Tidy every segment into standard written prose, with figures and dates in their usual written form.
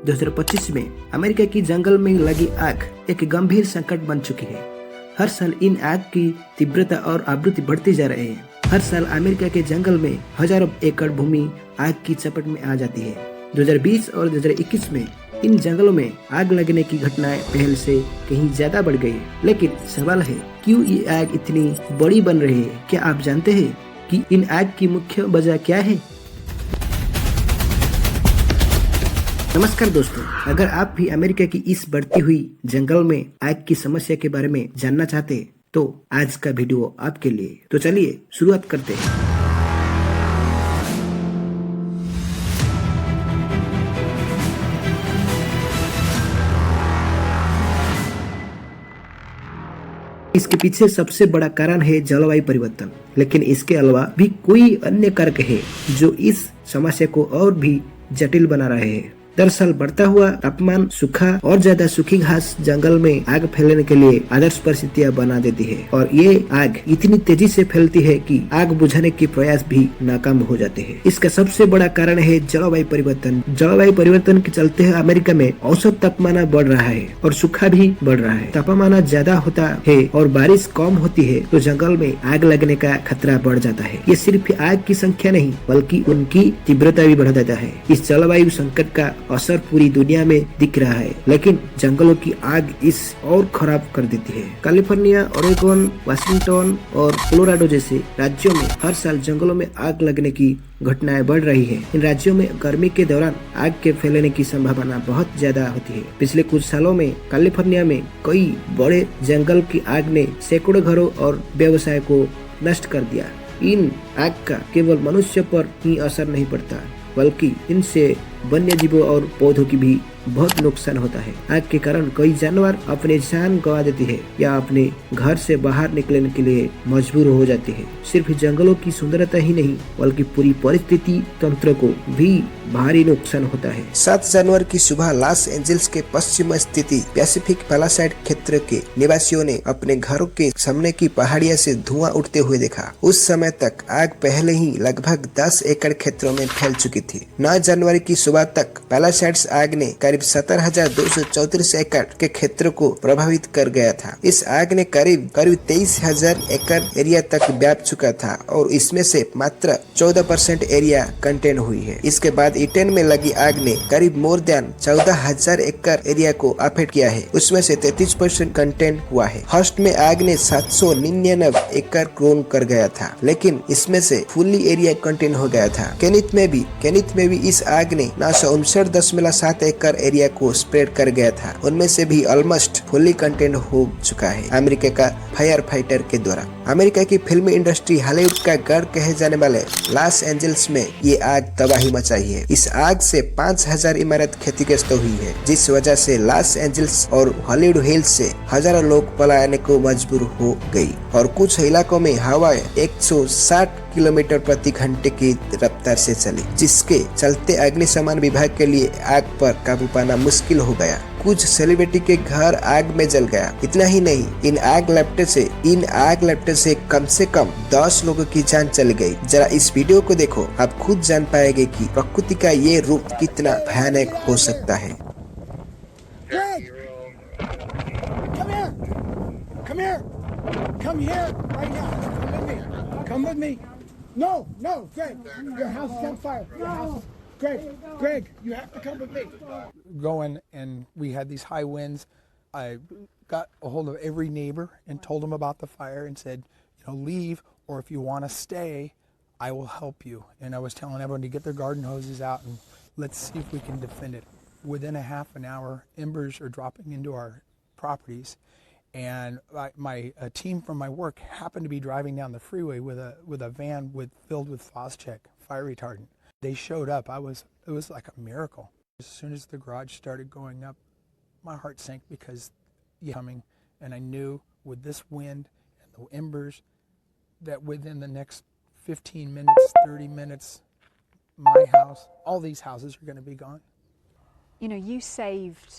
2025 में अमेरिका की जंगल में लगी आग एक गंभीर संकट बन चुकी है। हर साल इन आग की तीव्रता और आवृत्ति बढ़ती जा रही है। हर साल अमेरिका के जंगल में हजारों एकड़ भूमि आग की चपेट में आ जाती है। 2020 और 2021 में इन जंगलों में आग लगने की घटनाएं पहले से कहीं ज्यादा बढ़ गई है। लेकिन सवाल है, क्यों ये आग इतनी बड़ी बन रही है? क्या आप जानते हैं कि इन आग की मुख्य वजह क्या है? नमस्कार दोस्तों, अगर आप भी अमेरिका की इस बढ़ती हुई जंगल में आग की समस्या के बारे में जानना चाहते हैं तो आज का वीडियो आपके लिए। तो चलिए शुरुआत करते हैं। इसके पीछे सबसे बड़ा कारण है जलवायु परिवर्तन, लेकिन इसके अलावा भी कोई अन्य कारक है जो इस समस्या को और भी जटिल बना रहे हैं। दरअसल बढ़ता हुआ तापमान, सूखा और ज्यादा सूखी घास जंगल में आग फैलने के लिए आदर्श परिस्थितियां बना देती है और ये आग इतनी तेजी से फैलती है कि आग बुझाने के प्रयास भी नाकाम हो जाते हैं। इसका सबसे बड़ा कारण है जलवायु परिवर्तन। जलवायु परिवर्तन के चलते अमेरिका में औसत तापमान बढ़ रहा है और सूखा भी बढ़ रहा है। तापमान ज्यादा होता है और बारिश कम होती है तो जंगल में आग लगने का खतरा बढ़ जाता है। ये सिर्फ आग की संख्या नहीं बल्कि उनकी तीव्रता भी बढ़ा देता है। इस जलवायु संकट का असर पूरी दुनिया में दिख रहा है, लेकिन जंगलों की आग इस और खराब कर देती है। कैलिफोर्निया, ओरेगन, वाशिंगटन और कोलोराडो जैसे राज्यों में हर साल जंगलों में आग लगने की घटनाएं बढ़ रही है। इन राज्यों में गर्मी के दौरान आग के फैलने की संभावना बहुत ज्यादा होती है। पिछले कुछ सालों में कैलिफोर्निया में कई बड़े जंगल की आग ने सैकड़ों घरों और व्यवसाय को नष्ट कर दिया। इन आग का केवल मनुष्य पर ही असर नहीं पड़ता बल्कि इनसे वन्य जीवों और पौधों की भी बहुत नुकसान होता है। आग के कारण कई जानवर अपने जान गंवा देते हैं या अपने घर से बाहर निकलने के लिए मजबूर हो जाते हैं। सिर्फ जंगलों की सुंदरता ही नहीं बल्कि पूरी परिस्थिति तंत्र को भी भारी नुकसान होता है। 7 जनवरी की सुबह लॉस एंजल्स के पश्चिम स्थित पैसिफिक पैलासाइड क्षेत्र के निवासियों ने अपने घरों के सामने की पहाड़ियां से धुआं उठते हुए देखा। उस समय तक आग पहले ही लगभग 10 एकड़ क्षेत्रों में फैल चुकी थी। 9 जनवरी की सुबह तक पैलासाइड्स आग ने करीब 17,234 एकड़ के क्षेत्र को प्रभावित कर गया था। इस आग ने करीब 23,000 एकड़ एरिया तक व्याप चुका था और इसमें से मात्र 14% एरिया कंटेन हुई है। इसके बाद ईटेन में लगी आग ने करीब मोर देन 14,000 एकड़ एरिया को अफेक्ट किया है। उसमें से 33% कंटेन हुआ है। हर्स्ट में आग ने 799 एकड़ क्लोन कर गया था, लेकिन इसमें से फुल्ली एरिया कंटेन हो गया था। केनिथ में भी इस आग ने 959.7 एकड़ एरिया को स्प्रेड कर गया था। उनमें से भी ऑलमोस्ट फुल्ली कंटेन हो चुका है अमेरिका का फायर फाइटर के द्वारा। अमेरिका की फिल्म इंडस्ट्री हॉलीवुड का गढ़ कहे जाने वाले लॉस एंजल्स में ये आग तबाही मचाई है। इस आग से 5,000 इमारत क्षतिग्रस्त हुई है, जिस वजह से लॉस एंजल्स और हॉलीवुड हिल्स से हजारों लोग पलायन को मजबूर हो गई और कुछ इलाकों में हवा 160 किलोमीटर प्रति घंटे की रफ्तार से चली, जिसके चलते अग्निशमन विभाग के लिए आग पर काबू पाना मुश्किल हो गया। कुछ सेलिब्रिटी के घर आग में जल गया। इतना ही नहीं, इन आग लपटे से कम 10 लोगों की जान चली गई। जरा इस वीडियो को देखो, आप खुद जान पाएंगे कि प्रकृति का ये रूप कितना भयानक हो सकता है। Come with me. No, Greg, your house is on fire. Greg, you have to come with me. Going, and we had these high winds. I got a hold of every neighbor and told them about the fire and said, leave, or if you want to stay, I will help you. And I was telling everyone to get their garden hoses out and let's see if we can defend it. Within a half an hour, embers are dropping into our properties. And my team from my work happened to be driving down the freeway with a van filled with Phos-Chek fire retardant. They showed up. It was like a miracle. As soon as the garage started going up, my heart sank because coming, and I knew with this wind and the embers that within the next 15 minutes, 30 minutes, my house, all these houses are going to be gone. You saved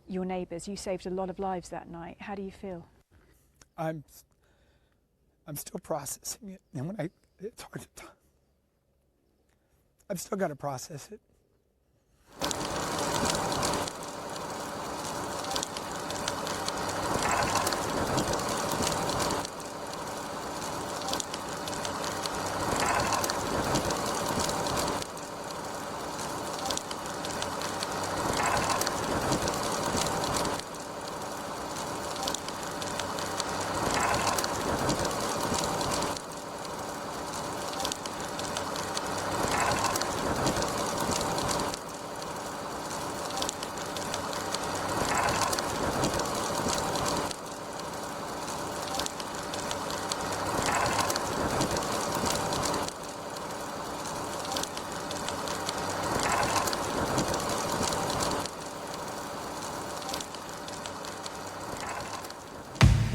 your neighbours. You saved a lot of lives that night. How do you feel? I'm still processing it, and it's hard to. I've still got to process it.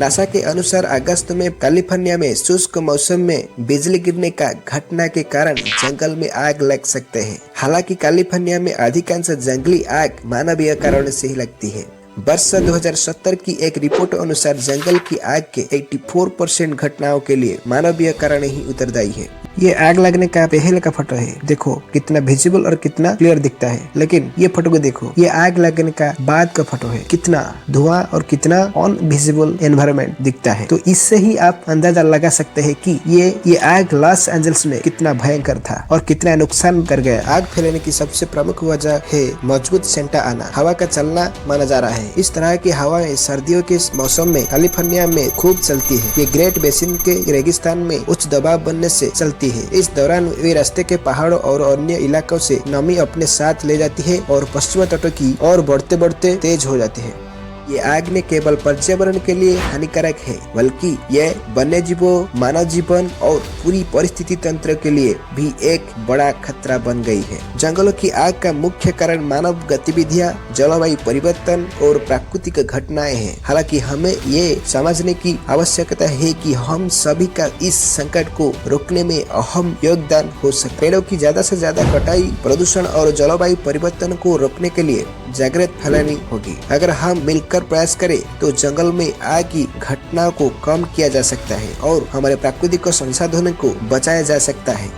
NASA के अनुसार अगस्त में California में शुष्क मौसम में बिजली गिरने का घटना के कारण जंगल में आग लग सकते हैं। हालांकि कैलिफोर्निया में अधिकांश जंगली आग मानवीय कारण से ही लगती है। वर्ष 2017 की एक रिपोर्ट अनुसार जंगल की आग के 84% घटनाओं के लिए मानवीय कारण ही उत्तरदायी है। ये आग लगने का पहले का फोटो है, देखो कितना विजिबल और कितना क्लियर दिखता है। लेकिन ये फोटो को देखो, ये आग लगने का बाद का फोटो है, कितना धुआं और कितना अनविजिबल एनवायरनमेंट दिखता है। तो इससे ही आप अंदाजा लगा सकते हैं कि ये आग लॉस एंजल्स में कितना भयंकर था और कितना नुकसान कर गया। आग फैलने की सबसे प्रमुख वजह है मजबूत सेंटा आना, हवा का चलना माना जा रहा है। इस तरह की हवाएं सर्दियों के मौसम में कैलिफोर्निया में खूब चलती है। ये ग्रेट बेसिन के रेगिस्तान में उच्च दबाव बनने से चलती है। इस दौरान वे रास्ते के पहाड़ों और अन्य इलाकों से नमी अपने साथ ले जाती है और पश्चिमी तटों की ओर बढ़ते बढ़ते तेज हो जाती है। ये आग न केवल पर्यावरण के लिए हानिकारक है, बल्कि यह वन्य जीवों, मानव जीवन और पूरी परिस्थिति तंत्र के लिए भी एक बड़ा खतरा बन गई है। जंगलों की आग का मुख्य कारण मानव गतिविधियां, जलवायु परिवर्तन और प्राकृतिक घटनाएं हैं। हालांकि हमें ये समझने की आवश्यकता है कि हम सभी का इस संकट को रोकने में अहम योगदान हो सकता है। पेड़ों की ज्यादा से ज्यादा कटाई, प्रदूषण और जलवायु परिवर्तन को रोकने के लिए जागरूकता फैलानी होगी। अगर हम मिलकर प्रयास करें तो जंगल में आग की घटनाओं को कम किया जा सकता है और हमारे प्राकृतिक संसाधनों को बचाया जा सकता है।